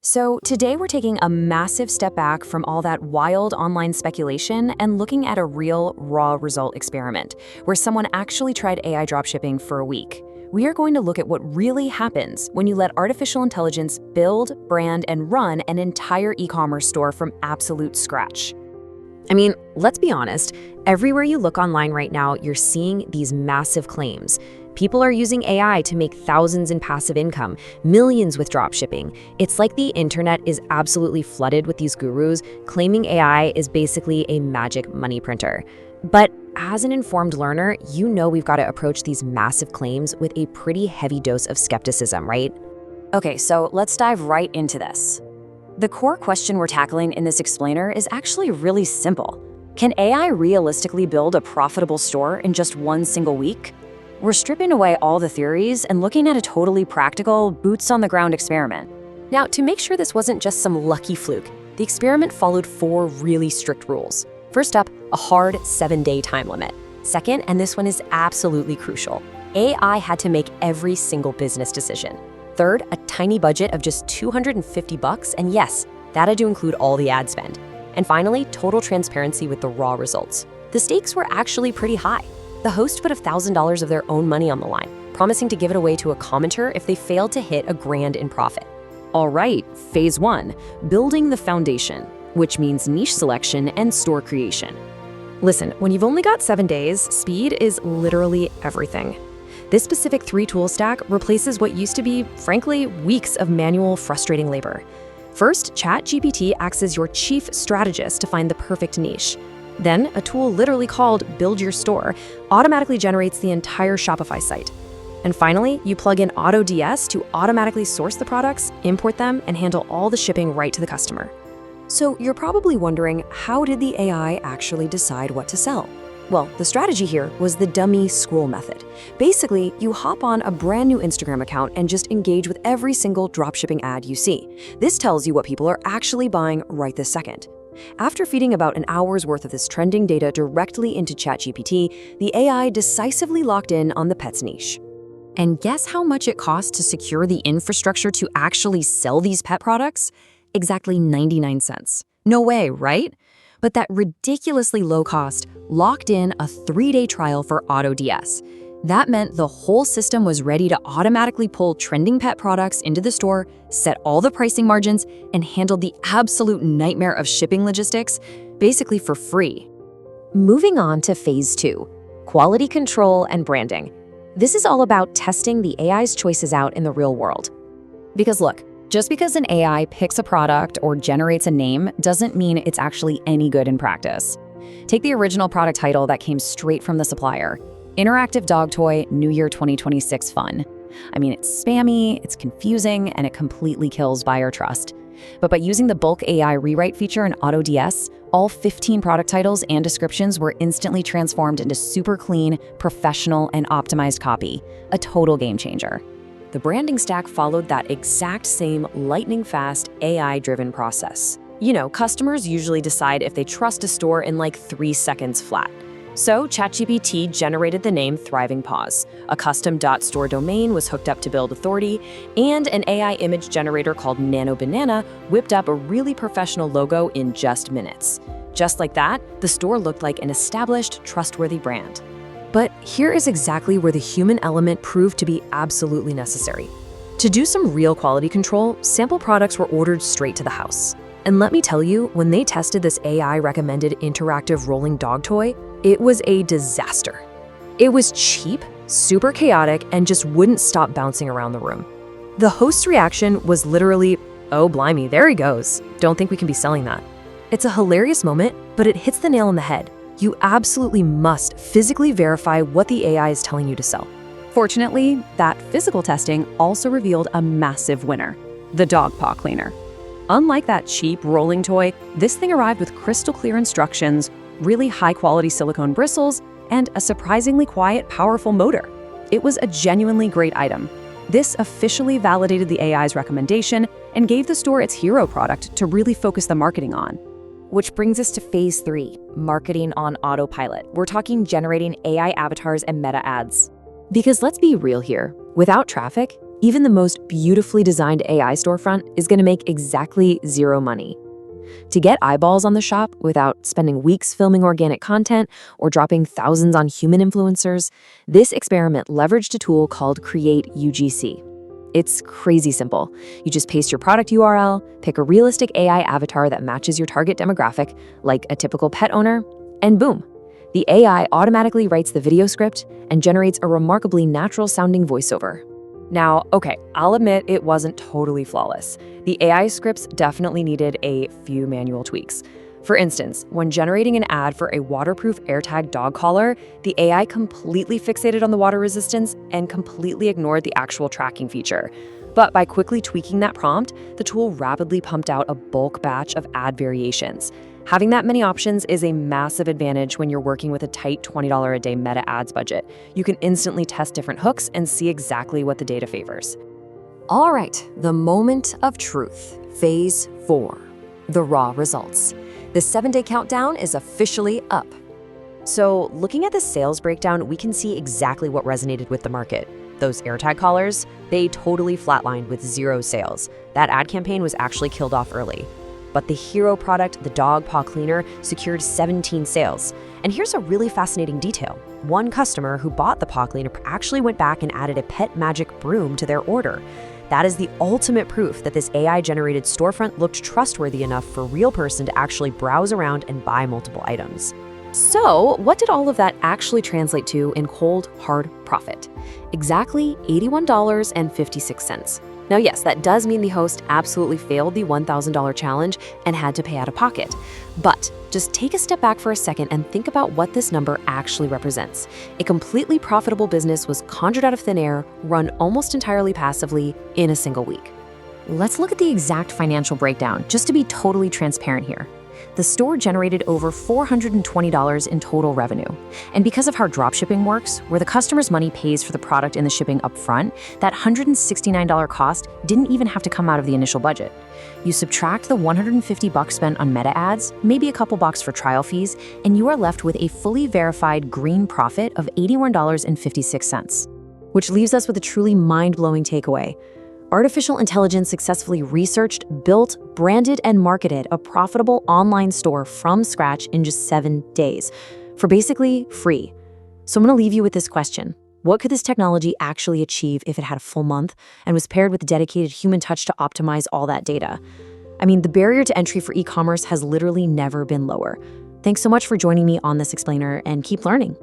So today we're taking a massive step back from all that wild online speculation and looking at a real, raw result experiment, where someone actually tried AI dropshipping for a week. We are going to look at what really happens when you let artificial intelligence build, brand, and run an entire e-commerce store from absolute scratch. I mean, let's be honest, everywhere you look online right now, you're seeing these massive claims. People are using AI to make thousands in passive income, millions with dropshipping. It's like the internet is absolutely flooded with these gurus claiming AI is basically a magic money printer. But as an informed learner, you know we've got to approach these massive claims with a pretty heavy dose of skepticism, right? Okay, so let's dive right into this. The core question we're tackling in this explainer is actually really simple. Can AI realistically build a profitable store in just one single week? We're stripping away all the theories and looking at a totally practical, boots-on-the-ground experiment. Now, to make sure this wasn't just some lucky fluke, the experiment followed 4 really strict rules. First up, a hard 7-day time limit. Second, and this one is absolutely crucial, AI had to make every single business decision. Third, a tiny budget of just $250, and yes, that had to include all the ad spend. And finally, total transparency with the raw results. The stakes were actually pretty high. The host put $1,000 of their own money on the line, promising to give it away to a commenter if they failed to hit $1,000 in profit. All right, phase 1, building the foundation, which means niche selection and store creation. Listen, when you've only got 7 days, speed is literally everything. This specific 3-tool stack replaces what used to be, frankly, weeks of manual, frustrating labor. First, ChatGPT acts as your chief strategist to find the perfect niche. Then, a tool literally called Build Your Store automatically generates the entire Shopify site. And finally, you plug in AutoDS to automatically source the products, import them, and handle all the shipping right to the customer. So you're probably wondering, how did the AI actually decide what to sell? Well, the strategy here was the dummy scroll method. Basically, you hop on a brand new Instagram account and just engage with every single dropshipping ad you see. This tells you what people are actually buying right this second. After feeding about an hour's worth of this trending data directly into ChatGPT, the AI decisively locked in on the pets niche. And guess how much it costs to secure the infrastructure to actually sell these pet products? Exactly 99 cents. No way, right? But that ridiculously low cost locked in a 3-day trial for AutoDS. That meant the whole system was ready to automatically pull trending pet products into the store, set all the pricing margins, and handle the absolute nightmare of shipping logistics, basically for free. Moving on to phase 2, quality control and branding. This is all about testing the AI's choices out in the real world. Because look, just because an AI picks a product or generates a name doesn't mean it's actually any good in practice. Take the original product title that came straight from the supplier. Interactive dog toy, New Year 2026 fun. I mean, it's spammy, it's confusing, and it completely kills buyer trust. But by using the bulk AI rewrite feature in AutoDS, all 15 product titles and descriptions were instantly transformed into super clean, professional, and optimized copy. A total game changer. The branding stack followed that exact same lightning-fast, AI-driven process. You know, customers usually decide if they trust a store in like 3 seconds flat. So ChatGPT generated the name Thriving Paws, a custom .store domain was hooked up to Build Authority, and an AI image generator called Nano Banana whipped up a really professional logo in just minutes. Just like that, the store looked like an established, trustworthy brand. But here is exactly where the human element proved to be absolutely necessary. To do some real quality control, sample products were ordered straight to the house. And let me tell you, when they tested this AI-recommended interactive rolling dog toy, it was a disaster. It was cheap, super chaotic, and just wouldn't stop bouncing around the room. The host's reaction was literally, "Oh, blimey, there he goes. Don't think we can be selling that." It's a hilarious moment, but it hits the nail on the head. You absolutely must physically verify what the AI is telling you to sell. Fortunately, that physical testing also revealed a massive winner, the dog paw cleaner. Unlike that cheap rolling toy, this thing arrived with crystal clear instructions, really high-quality silicone bristles, and a surprisingly quiet, powerful motor. It was a genuinely great item. This officially validated the AI's recommendation and gave the store its hero product to really focus the marketing on. Which brings us to phase 3, marketing on autopilot. We're talking generating AI avatars and meta ads. Because let's be real here, without traffic, Even the most beautifully designed AI storefront is going to make exactly zero money. To get eyeballs on the shop without spending weeks filming organic content or dropping thousands on human influencers, this experiment leveraged a tool called Create UGC. It's crazy simple. You just paste your product URL, pick a realistic AI avatar that matches your target demographic, like a typical pet owner, and boom. The AI automatically writes the video script and generates a remarkably natural-sounding voiceover. Now, okay, I'll admit it wasn't totally flawless. The AI scripts definitely needed a few manual tweaks. For instance, when generating an ad for a waterproof AirTag dog collar, the AI completely fixated on the water resistance and completely ignored the actual tracking feature. But by quickly tweaking that prompt, the tool rapidly pumped out a bulk batch of ad variations. Having that many options is a massive advantage when you're working with a tight $20 a day meta ads budget. You can instantly test different hooks and see exactly what the data favors. All right, the moment of truth, phase 4, the raw results. The 7-day countdown is officially up. So looking at the sales breakdown, we can see exactly what resonated with the market. Those AirTag collars, they totally flatlined with 0 sales. That ad campaign was actually killed off early. But the hero product, the dog paw cleaner, secured 17 sales. And here's a really fascinating detail. One customer who bought the paw cleaner actually went back and added a pet magic broom to their order. That is the ultimate proof that this AI-generated storefront looked trustworthy enough for a real person to actually browse around and buy multiple items. So, what did all of that actually translate to in cold, hard profit? Exactly $81.56. Now, yes, that does mean the host absolutely failed the $1,000 challenge and had to pay out of pocket. But just take a step back for a second and think about what this number actually represents. A completely profitable business was conjured out of thin air, run almost entirely passively in a single week. Let's look at the exact financial breakdown, just to be totally transparent here. The store generated over $420 in total revenue. And because of how dropshipping works, where the customer's money pays for the product and the shipping upfront, that $169 cost didn't even have to come out of the initial budget. You subtract the $150 spent on meta ads, maybe a couple bucks for trial fees, and you are left with a fully verified green profit of $81.56. Which leaves us with a truly mind-blowing takeaway. Artificial intelligence successfully researched, built, branded, and marketed a profitable online store from scratch in just 7 days, for basically free. So I'm going to leave you with this question. What could this technology actually achieve if it had a full month and was paired with a dedicated human touch to optimize all that data? I mean, the barrier to entry for e-commerce has literally never been lower. Thanks so much for joining me on this explainer, and keep learning.